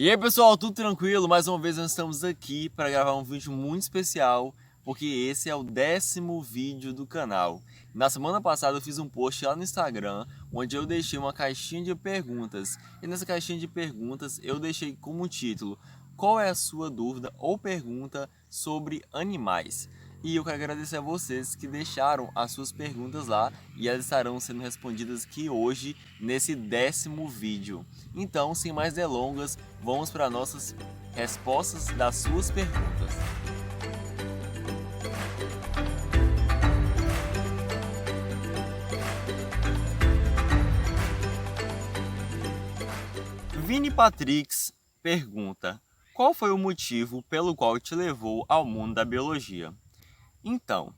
E aí pessoal, tudo tranquilo? Mais uma vez nós estamos aqui para gravar um vídeo muito especial, porque esse é o 10º vídeo do canal. Na semana passada eu fiz um post lá no Instagram, onde eu deixei uma caixinha de perguntas. E nessa caixinha de perguntas eu deixei como título: qual é a sua dúvida ou pergunta sobre animais? E eu quero agradecer a vocês que deixaram as suas perguntas lá e elas estarão sendo respondidas aqui hoje nesse 10º vídeo. Então, sem mais delongas, vamos para nossas respostas das suas perguntas. Vini Patrix pergunta: qual foi o motivo pelo qual te levou ao mundo da biologia? Então,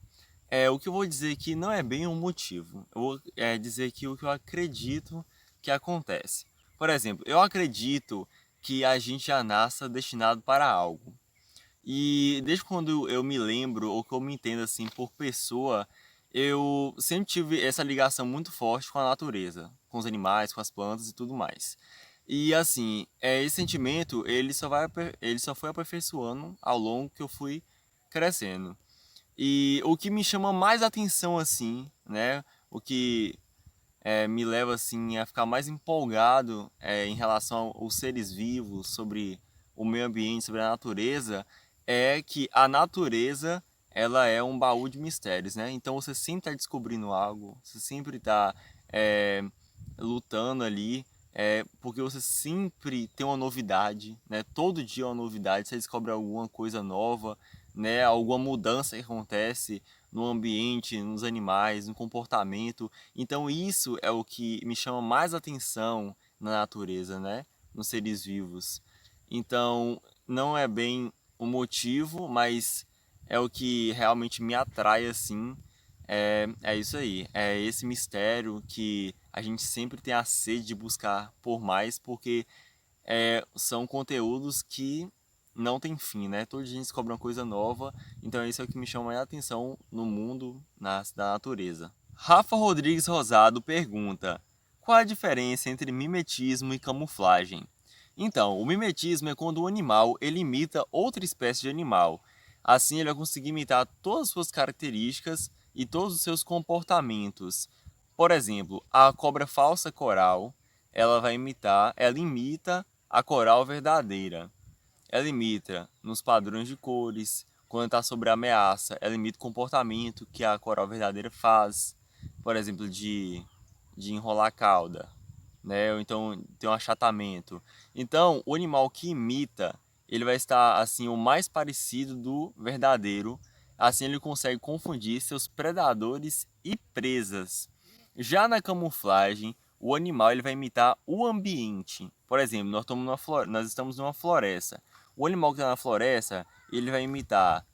o que eu vou dizer aqui não é bem um motivo. Eu vou dizer aqui o que eu acredito que acontece. Por exemplo, eu acredito que a gente já nasça destinado para algo. E desde quando eu me lembro, ou que eu me entendo assim por pessoa, eu sempre tive essa ligação muito forte com a natureza, com os animais, com as plantas e tudo mais. E assim, esse sentimento, ele só foi aperfeiçoando ao longo que eu fui crescendo. E o que me chama mais atenção assim, né, o que me leva assim a ficar mais empolgado em relação aos seres vivos, sobre o meio ambiente, sobre a natureza, é que a natureza ela é um baú de mistérios, né? Então você sempre está descobrindo algo, você sempre está lutando ali, porque você sempre tem uma novidade, né? Todo dia é uma novidade, você descobre alguma coisa nova, né? Alguma mudança que acontece no ambiente, nos animais, no comportamento. Então isso é o que me chama mais atenção na natureza, né? Nos seres vivos. Então não é bem o motivo, mas é o que realmente me atrai assim. É isso aí, é esse mistério que a gente sempre tem a sede de buscar por mais, porque são conteúdos que não tem fim, né? Todo dia a gente descobre uma coisa nova, então isso é o que me chama mais atenção no mundo da natureza. Rafa Rodrigues Rosado pergunta: qual a diferença entre mimetismo e camuflagem? Então, o mimetismo é quando o animal ele imita outra espécie de animal. Assim, ele vai conseguir imitar todas as suas características e todos os seus comportamentos. Por exemplo, a cobra falsa coral, ela imita a coral verdadeira. Ela imita nos padrões de cores, quando está sob ameaça, ela imita o comportamento que a coral verdadeira faz, por exemplo, de enrolar a cauda, né? Ou então tem um achatamento. Então, o animal que imita, ele vai estar assim o mais parecido do verdadeiro. Assim ele consegue confundir seus predadores e presas. Já na camuflagem, o animal ele vai imitar o ambiente. Por exemplo, nós estamos numa floresta. O animal que está na floresta, ele vai imitar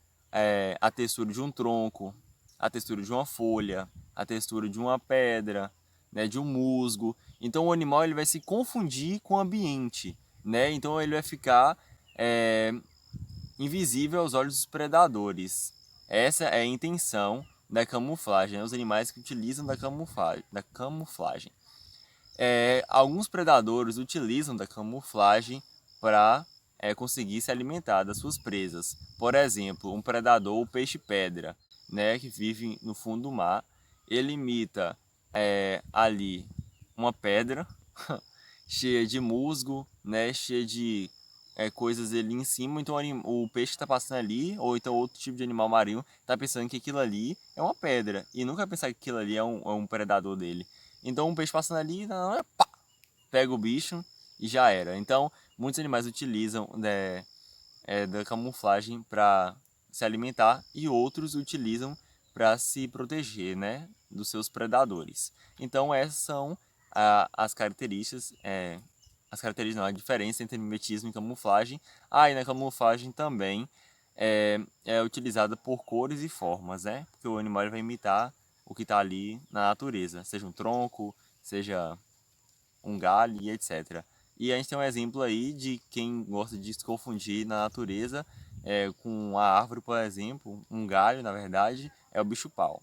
a textura de um tronco, a textura de uma folha, a textura de uma pedra, né, de um musgo. Então o animal ele vai se confundir com o ambiente, né? Então ele vai ficar invisível aos olhos dos predadores. Essa é a intenção da camuflagem, né? Os animais que utilizam da camuflagem. Alguns predadores utilizam da camuflagem para conseguir se alimentar das suas presas. Por exemplo, um predador, o peixe-pedra, né, que vive no fundo do mar, ele imita ali uma pedra cheia de musgo, né, cheia de coisas ali em cima. Então o peixe está passando ali, ou então outro tipo de animal marinho, está pensando que aquilo ali é uma pedra e nunca vai pensar que aquilo ali é um predador dele. Então um peixe passando ali, não, pá, pega o bicho e já era. Então muitos animais utilizam da camuflagem para se alimentar e outros utilizam para se proteger, né, dos seus predadores. Então essas são as características, não, a diferença entre mimetismo e camuflagem. E na camuflagem também é utilizada por cores e formas, né? Porque o animal vai imitar o que está ali na natureza, seja um tronco, seja um galho e etc. E a gente tem um exemplo aí de quem gosta de se confundir na natureza com a árvore, por exemplo, um galho, na verdade, é o bicho-pau.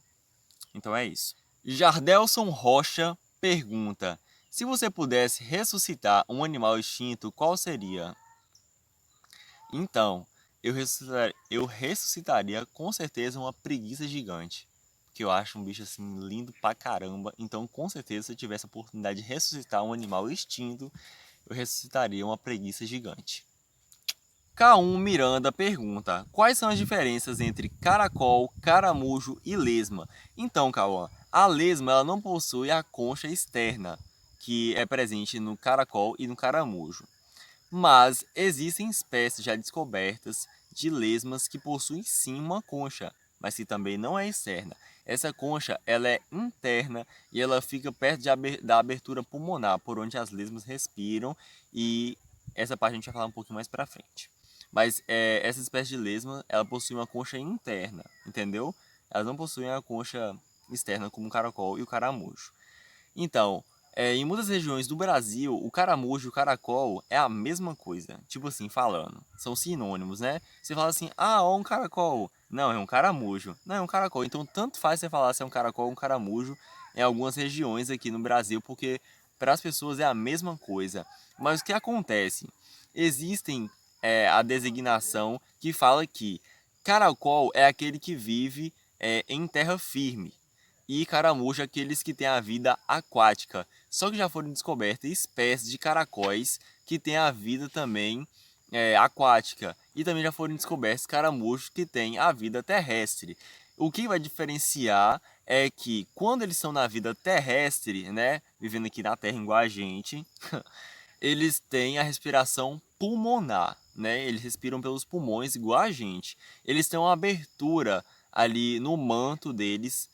Então é isso. Jardelson Rocha pergunta: se você pudesse ressuscitar um animal extinto, qual seria? Então, eu ressuscitaria com certeza uma preguiça gigante. Que eu acho um bicho assim lindo pra caramba. Então, com certeza, se eu tivesse a oportunidade de ressuscitar um animal extinto, eu ressuscitaria uma preguiça gigante. K1 Miranda pergunta: quais são as diferenças entre caracol, caramujo e lesma? Então, Cauã, a lesma ela não possui a concha externa, que é presente no caracol e no caramujo. Mas existem espécies já descobertas de lesmas que possuem sim uma concha, mas que também não é externa. Essa concha ela é interna e ela fica perto da abertura pulmonar, por onde as lesmas respiram, e essa parte a gente vai falar um pouquinho mais pra frente. Mas essa espécie de lesma ela possui uma concha interna, entendeu? Elas não possuem a concha externa como o caracol e o caramujo. Então, em muitas regiões do Brasil, o caramujo e o caracol é a mesma coisa. Tipo assim, falando. São sinônimos, né? Você fala assim, ah, ó um caracol. Não, é um caramujo. Não, é um caracol. Então, tanto faz você falar se é um caracol ou um caramujo em algumas regiões aqui no Brasil, porque para as pessoas é a mesma coisa. Mas o que acontece? Existem a designação que fala que caracol é aquele que vive em terra firme e caramujo aqueles que têm a vida aquática. Só que já foram descobertas espécies de caracóis que têm a vida também aquática. E também já foram descobertos caramujos que têm a vida terrestre. O que vai diferenciar é que quando eles estão na vida terrestre, né, vivendo aqui na Terra igual a gente, eles têm a respiração pulmonar, né? Eles respiram pelos pulmões igual a gente. Eles têm uma abertura ali no manto deles,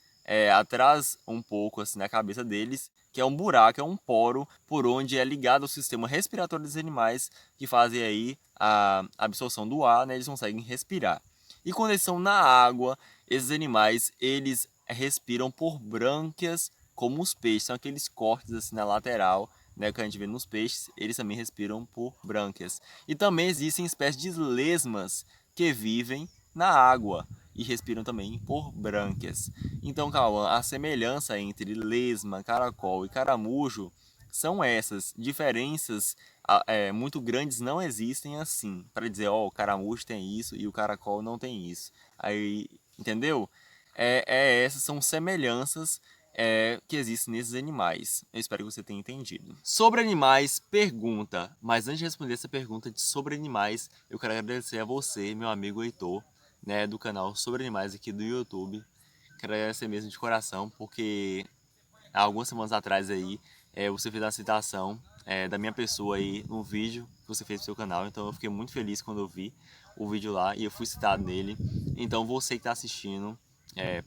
atrás um pouco assim na cabeça deles, que é um buraco, é um poro por onde é ligado ao sistema respiratório dos animais que fazem aí a absorção do ar, né? Eles conseguem respirar. E quando eles estão na água, esses animais eles respiram por brânquias, como os peixes, são aqueles cortes assim na lateral, né, que a gente vê nos peixes, eles também respiram por brânquias. E também existem espécies de lesmas que vivem na água e respiram também por brânquias. Então, Cauã, a semelhança entre lesma, caracol e caramujo são essas. Diferenças muito grandes não existem assim, para dizer, ó, o caramujo tem isso e o caracol não tem isso. Aí, entendeu? Essas são semelhanças que existem nesses animais. Eu espero que você tenha entendido. Sobre animais, pergunta. Mas antes de responder essa pergunta sobre animais, eu quero agradecer a você, meu amigo Heitor, né, do canal Sobre Animais aqui do YouTube. Quero agradecer mesmo de coração, porque há algumas semanas atrás aí, você fez a citação da minha pessoa aí no vídeo que você fez pro seu canal. Então eu fiquei muito feliz quando eu vi o vídeo lá e eu fui citado nele. Então você que está assistindo,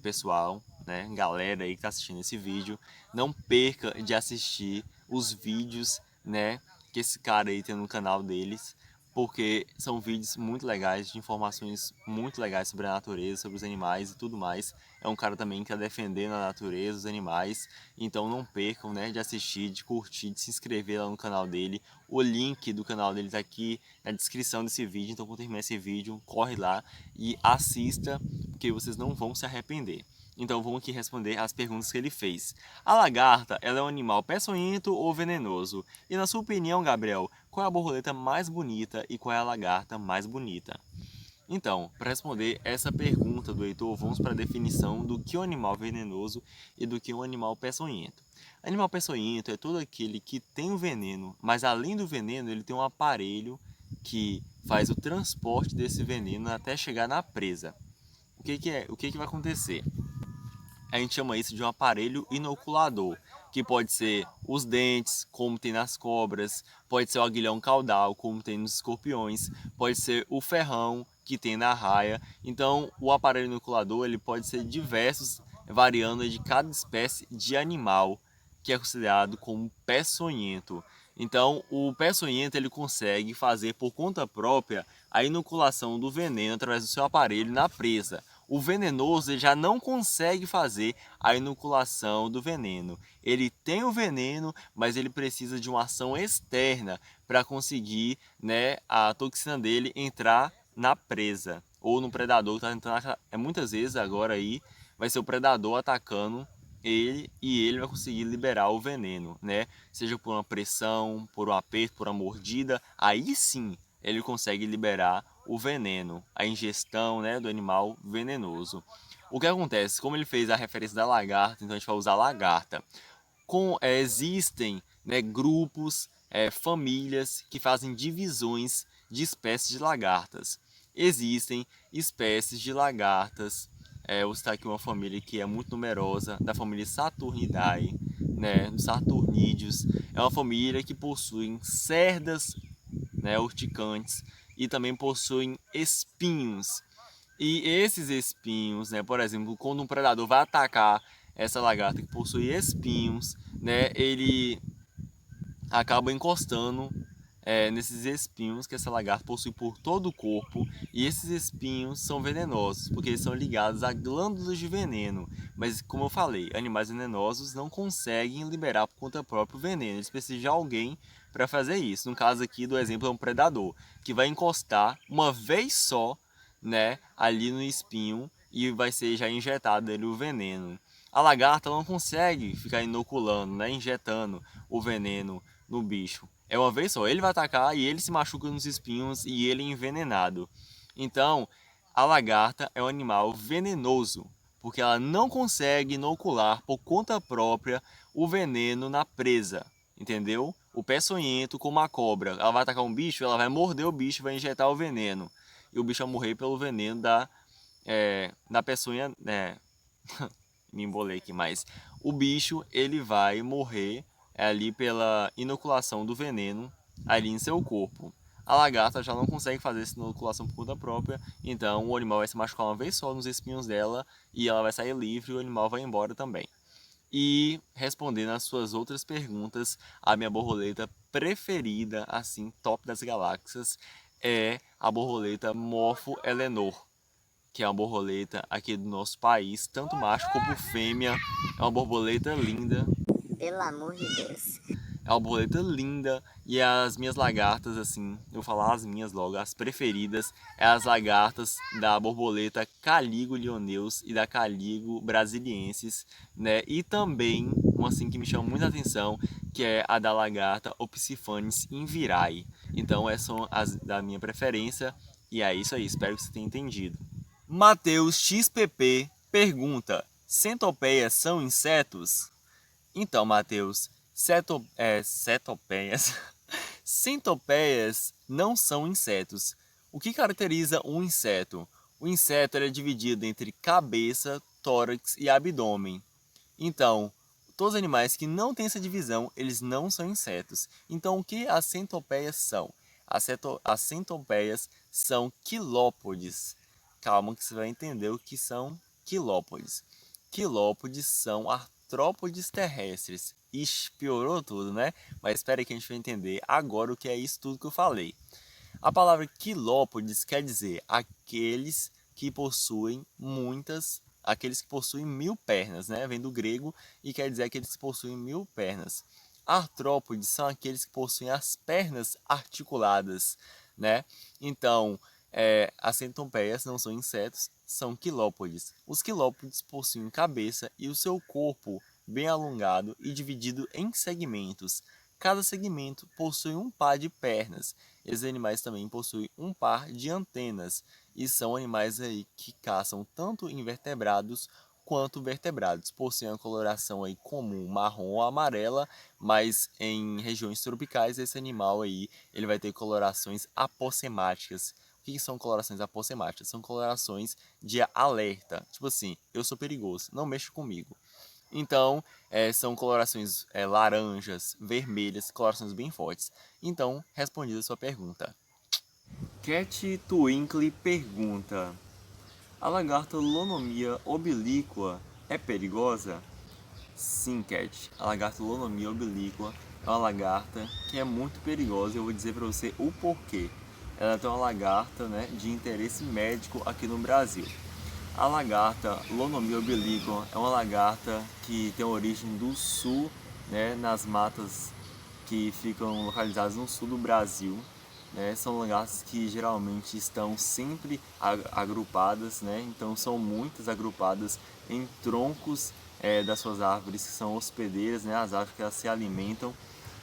pessoal, né, galera aí que está assistindo esse vídeo, não perca de assistir os vídeos, né, que esse cara aí tem no canal deles, porque são vídeos muito legais, de informações muito legais sobre a natureza, sobre os animais e tudo mais. É um cara também que está defendendo a natureza, os animais, então não percam, né, de assistir, de curtir, de se inscrever lá no canal dele. O link do canal dele está aqui na descrição desse vídeo, então quando terminar esse vídeo, corre lá e assista, porque vocês não vão se arrepender. Então vamos aqui responder as perguntas que ele fez. A lagarta, ela é um animal peçonhento ou venenoso? E na sua opinião, Gabriel, qual é a borboleta mais bonita e qual é a lagarta mais bonita? Então, para responder essa pergunta do Heitor, vamos para a definição do que é um animal venenoso e do que é um animal peçonhento. Animal peçonhento é todo aquele que tem o veneno, mas além do veneno, ele tem um aparelho que faz o transporte desse veneno até chegar na presa. O que vai acontecer? A gente chama isso de um aparelho inoculador, que pode ser os dentes, como tem nas cobras, pode ser o aguilhão caudal, como tem nos escorpiões, pode ser o ferrão, que tem na arraia. Então, o aparelho inoculador ele pode ser diversos, variando de cada espécie de animal, que é considerado como peçonhento. Então, o peçonhento ele consegue fazer por conta própria a inoculação do veneno através do seu aparelho na presa. O venenoso ele já não consegue fazer a inoculação do veneno. Ele tem o veneno, mas ele precisa de uma ação externa para conseguir, né, a toxina dele entrar na presa ou no predador que está tentando. Muitas vezes agora aí vai ser o predador atacando ele e ele vai conseguir liberar o veneno, né? Seja por uma pressão, por um aperto, por uma mordida. Aí sim ele consegue liberar o veneno, a ingestão, né, do animal venenoso. O que acontece? Como ele fez a referência da lagarta, então a gente vai usar a lagarta. Existem, né, grupos, famílias que fazem divisões de espécies de lagartas. Existem espécies de lagartas, vou citar aqui uma família que é muito numerosa, da família Saturnidae, né, dos saturnídeos. É uma família que possui cerdas, né, urticantes, e também possuem espinhos. E esses espinhos, né, por exemplo, quando um predador vai atacar essa lagarta que possui espinhos, né, ele acaba encostando nesses espinhos que essa lagarta possui por todo o corpo, e esses espinhos são venenosos, porque eles são ligados a glândulas de veneno. Mas, como eu falei, animais venenosos não conseguem liberar por conta própria o veneno, eles precisam de alguém para fazer isso. No caso aqui do exemplo é um predador, que vai encostar uma vez só, né, ali no espinho, e vai ser já injetado ali o veneno. A lagarta não consegue ficar inoculando, né, injetando o veneno no bicho. É uma vez só, ele vai atacar e ele se machuca nos espinhos e ele é envenenado. Então, a lagarta é um animal venenoso, porque ela não consegue inocular por conta própria o veneno na presa, entendeu? O peçonhento, como a cobra, ela vai atacar um bicho, ela vai morder o bicho, vai injetar o veneno. E o bicho vai morrer pelo veneno da peçonha, né? Me embolei aqui, mas o bicho ele vai morrer ali pela inoculação do veneno ali em seu corpo. A lagarta já não consegue fazer essa inoculação por conta própria, então o animal vai se machucar uma vez só nos espinhos dela e ela vai sair livre e o animal vai embora também. E respondendo às suas outras perguntas, a minha borboleta preferida, assim, top das galáxias, é a borboleta Morpho Eleanor, que é uma borboleta aqui do nosso país, tanto macho como fêmea. É uma borboleta linda. Pelo amor de Deus. É uma borboleta linda. E as minhas lagartas, assim, eu vou falar as minhas logo, as preferidas, é as lagartas da borboleta Caligo lioneus e da Caligo brasiliensis, né? E também, uma assim que me chama muita atenção, que é a da lagarta Opsiphanes invirae. Então, essas são as da minha preferência. E é isso aí, espero que você tenha entendido. Matheus XPP pergunta: centopeias são insetos? Então, Matheus, cetopeias, centopeias não são insetos. O que caracteriza um inseto? O inseto é dividido entre cabeça, tórax e abdômen. Então, todos os animais que não têm essa divisão, eles não são insetos. Então, o que as centopeias são? As centopeias são quilópodes. Calma que você vai entender o que são quilópodes. Quilópodes são artrópodes terrestres. Ixi, piorou tudo, né? Mas espera aí que a gente vai entender agora o que é isso tudo que eu falei. A palavra quilópodes quer dizer aqueles que possuem aqueles que possuem 1000 pernas, né? Vem do grego e quer dizer aqueles que possuem 1000 pernas. Artrópodes são aqueles que possuem as pernas articuladas, né? Então, as centopeias não são insetos, são quilópodes. Os quilópodes possuem cabeça e o seu corpo bem alongado e dividido em segmentos. Cada segmento possui um par de pernas. Esses animais também possuem um par de antenas e são animais aí que caçam tanto invertebrados quanto vertebrados. Possuem a coloração aí comum marrom ou amarela, mas em regiões tropicais esse animal aí ele vai ter colorações apossemáticas. O que são colorações apossemáticas? São colorações de alerta, tipo assim, eu sou perigoso, não mexa comigo. Então, são colorações laranjas, vermelhas, colorações bem fortes. Então, respondida a sua pergunta. Cat Twinkle pergunta: a lagarta Lonomia oblíqua é perigosa? Sim, Cat. A lagarta Lonomia oblíqua é uma lagarta que é muito perigosa e eu vou dizer para você o porquê. Ela é uma lagarta, né, de interesse médico aqui no Brasil. A lagarta Lonomia oblíqua é uma lagarta que tem origem do sul, né, nas matas que ficam localizadas no sul do Brasil. Né, são lagartas que geralmente estão sempre agrupadas, né, então são muitas agrupadas em troncos das suas árvores que são hospedeiras, né, as árvores que elas se alimentam.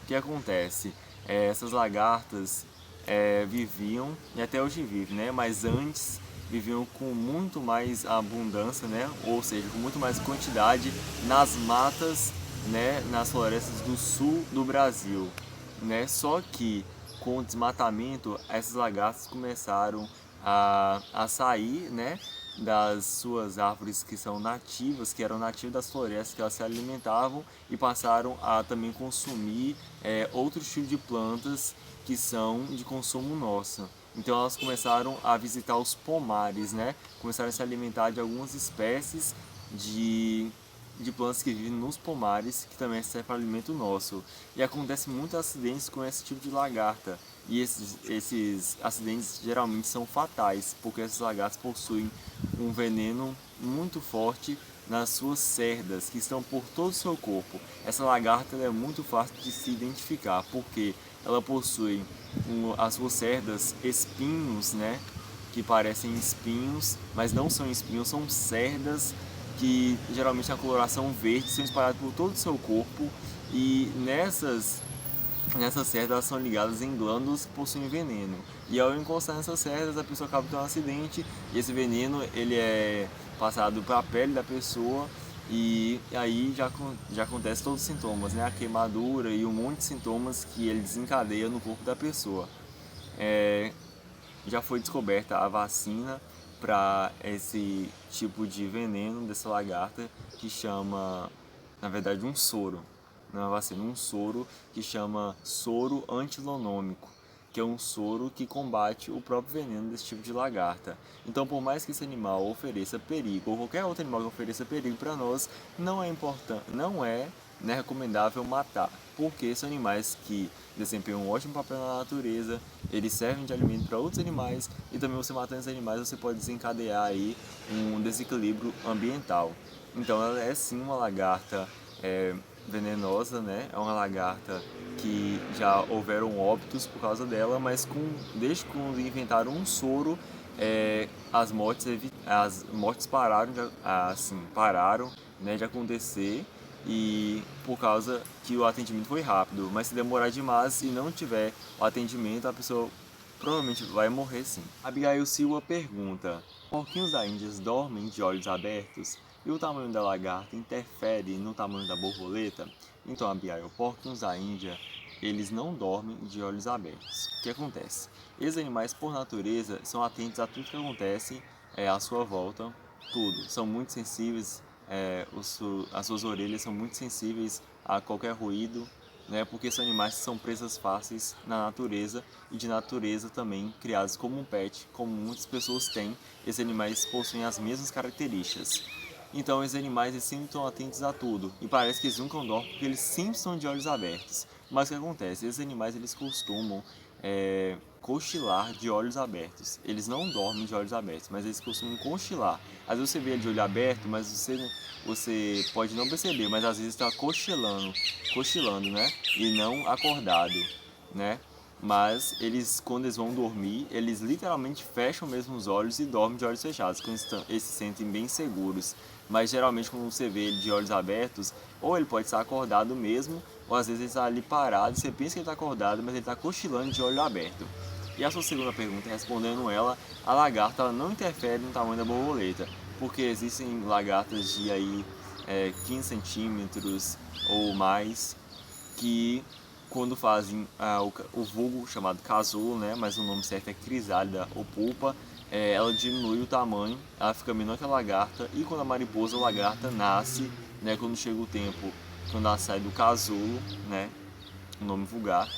O que acontece? Essas lagartas viviam, e até hoje vivem, né? Mas antes viviam com muito mais abundância, né? Ou seja, com muito mais quantidade nas matas, né? Nas florestas do sul do Brasil, né? Só que com o desmatamento, essas lagartas começaram a sair, né? Das suas árvores que são nativas, que eram nativas das florestas que elas se alimentavam, e passaram a também consumir outros tipos de plantas que são de consumo nosso. Então elas começaram a visitar os pomares, né? Começaram a se alimentar de algumas espécies de plantas que vivem nos pomares, que também servem para alimento nosso. E acontece muitos acidentes com esse tipo de lagarta. E esses acidentes geralmente são fatais, porque essas lagartas possuem um veneno muito forte nas suas cerdas, que estão por todo o seu corpo. Essa lagarta é muito fácil de se identificar, porque ela possui as suas cerdas espinhos, né? Que parecem espinhos, mas não são espinhos, são cerdas que geralmente têm a coloração verde, são espalhadas por todo o seu corpo, e nessas cerdas elas são ligadas em glândulas que possuem veneno. E ao encostar nessas cerdas, a pessoa acaba tendo um acidente, e esse veneno ele é passado para a pele da pessoa, e aí já acontece todos os sintomas, né? A queimadura e um monte de sintomas que ele desencadeia no corpo da pessoa. Já foi descoberta a vacina para esse tipo de veneno dessa lagarta, que chama, na verdade, um soro. Não é uma vacina, um soro que chama soro antilonômico, que é um soro que combate o próprio veneno desse tipo de lagarta. Então, por mais que esse animal ofereça perigo, ou qualquer outro animal que ofereça perigo para nós, não é importante, não é, né, recomendável matar, porque são animais que desempenham um ótimo papel na natureza, eles servem de alimento para outros animais, e também você matando esses animais você pode desencadear aí um desequilíbrio ambiental. Então ela é sim uma lagarta venenosa, né? É uma lagarta que já houveram óbitos por causa dela, mas desde quando inventaram um soro, as mortes pararam, pararam, né, de acontecer, e por causa que o atendimento foi rápido. Mas se demorar demais e não tiver o atendimento, a pessoa provavelmente vai morrer sim. Abigail Silva pergunta: porquinhos da Índia dormem de olhos abertos? E o tamanho da lagarta interfere no tamanho da borboleta? Então, Abigail, porquinhos da Índia, eles não dormem de olhos abertos. O que acontece? Esses animais, por natureza, são atentos a tudo que acontece à sua volta, tudo. São muito sensíveis, as suas orelhas são muito sensíveis a qualquer ruído, né? Porque são animais que são presas fáceis na natureza, e de natureza também criados como um pet, como muitas pessoas têm. Esses animais possuem as mesmas características. Então, esses animais eles sempre estão atentos a tudo, e parece que eles nunca dormem porque eles sempre estão de olhos abertos. Mas o que acontece? Esses animais eles costumam cochilar de olhos abertos. Eles não dormem de olhos abertos, mas eles costumam cochilar. Às vezes você vê ele de olho aberto, mas você pode não perceber, mas às vezes está cochilando, né? E não acordado, né? Mas quando eles vão dormir, eles literalmente fecham mesmo os olhos e dormem de olhos fechados, quando eles se sentem bem seguros. Mas geralmente quando você vê ele de olhos abertos, ou ele pode estar acordado mesmo, ou às vezes ele está ali parado, você pensa que ele está acordado, mas ele está cochilando de olho aberto. E a sua segunda pergunta, respondendo ela, a lagarta ela não interfere no tamanho da borboleta, porque existem lagartas de aí 15 centímetros ou mais, que quando fazem o vulgo chamado casulo, né, mas o nome certo é crisálida ou pulpa, ela diminui o tamanho, ela fica menor que a lagarta, e quando a mariposa ou lagarta nasce, né, quando chega o tempo, quando ela sai do casulo, né, o nome vulgar,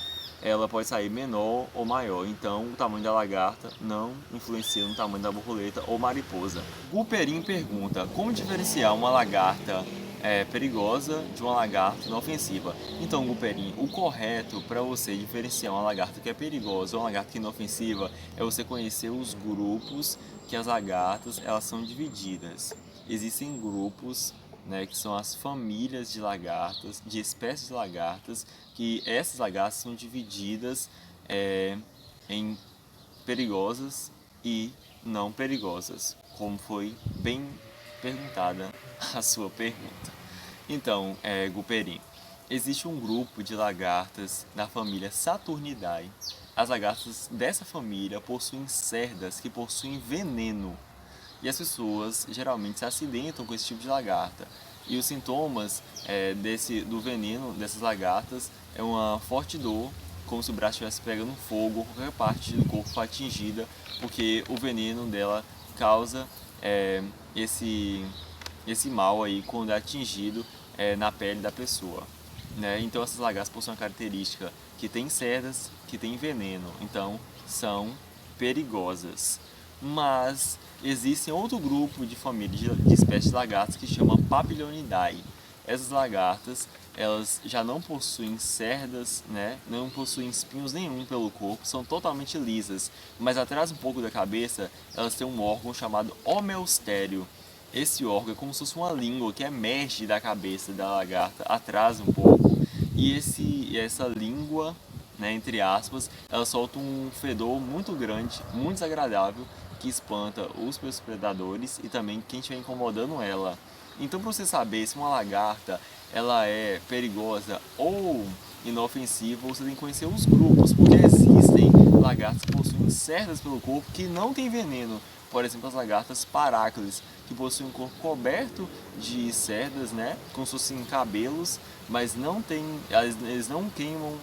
ela pode sair menor ou maior. Então, o tamanho da lagarta não influencia no tamanho da borboleta ou mariposa. O Perim pergunta: como diferenciar uma lagarta perigosa de uma lagarta inofensiva? Então, Guperim, o correto para você diferenciar uma lagarta que é perigosa ou uma lagarta que é inofensiva é você conhecer os grupos que as lagartas elas são divididas. Existem grupos, né, que são as famílias de lagartas, de espécies de lagartas, que essas lagartas são divididas em perigosas e não perigosas, como foi bem perguntada a sua pergunta. Então, Guperim, existe um grupo de lagartas da família Saturnidae, as lagartas dessa família possuem cerdas que possuem veneno. E as pessoas geralmente se acidentam com esse tipo de lagarta. E os sintomas do veneno dessas lagartas é uma forte dor, como se o braço estivesse pegando fogo, ou qualquer parte do corpo foi atingida, porque o veneno dela causa esse mal aí quando é atingido na pele da pessoa. Né? Então essas lagartas possuem uma característica que tem cerdas, que tem veneno, então são perigosas. Mas existem outro grupo de família de espécies de lagartas que chama Papilionidae. Essas lagartas, elas já não possuem cerdas, né? Não possuem espinhos nenhum pelo corpo, são totalmente lisas, mas atrás um pouco da cabeça, elas têm um órgão chamado omeustério. Esse órgão é como se fosse uma língua que emerge da cabeça da lagarta, atrás um pouco, e essa língua, né, entre aspas, ela solta um fedor muito grande, muito desagradável, que espanta os predadores e também quem estiver incomodando ela. Então, para você saber se uma lagarta ela é perigosa ou inofensiva, você tem que conhecer os grupos, porque existem lagartas que possuem cerdas pelo corpo que não tem veneno. Por exemplo, as lagartas paráclides, que possuem um corpo coberto de cerdas, né, como se fossem cabelos, mas não tem, eles não queimam,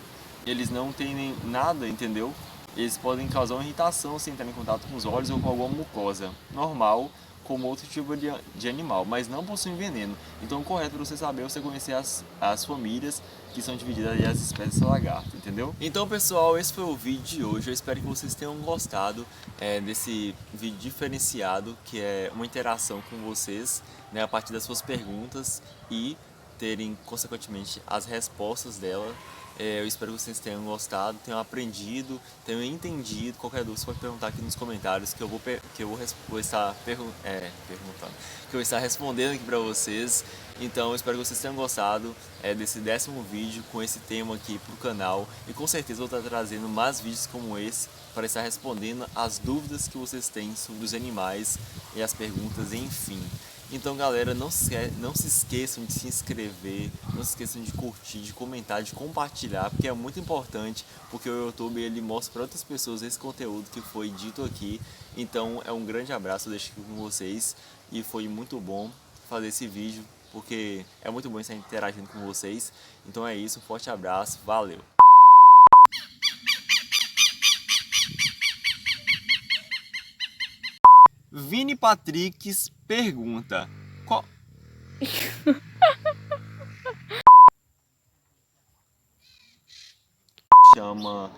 eles não têm nem nada, entendeu? Eles podem causar uma irritação se entrar em contato com os olhos ou com alguma mucosa normal, como outro tipo de animal, mas não possuem veneno. Então, o correto para você saber é você conhecer as famílias que são divididas aí as espécies de lagarto, entendeu? Então, pessoal, esse foi o vídeo de hoje. Eu espero que vocês tenham gostado desse vídeo diferenciado, que é uma interação com vocês, né, a partir das suas perguntas e terem, consequentemente, as respostas dela. Eu espero que vocês tenham gostado, tenham aprendido, tenham entendido. Qualquer dúvida você pode perguntar aqui nos comentários que vou estar perguntando, que eu vou estar respondendo aqui para vocês. Então eu espero que vocês tenham gostado desse 10º vídeo com esse tema aqui pro canal, e com certeza vou estar trazendo mais vídeos como esse para estar respondendo as dúvidas que vocês têm sobre os animais e as perguntas, enfim. Então, galera, não se esqueçam de se inscrever, não se esqueçam de curtir, de comentar, de compartilhar, porque é muito importante, porque o YouTube ele mostra para outras pessoas esse conteúdo que foi dito aqui. Então, é um grande abraço, eu deixo aqui com vocês, e foi muito bom fazer esse vídeo, porque é muito bom estar interagindo com vocês. Então é isso, um forte abraço, valeu! Vini Patrix pergunta: qual chama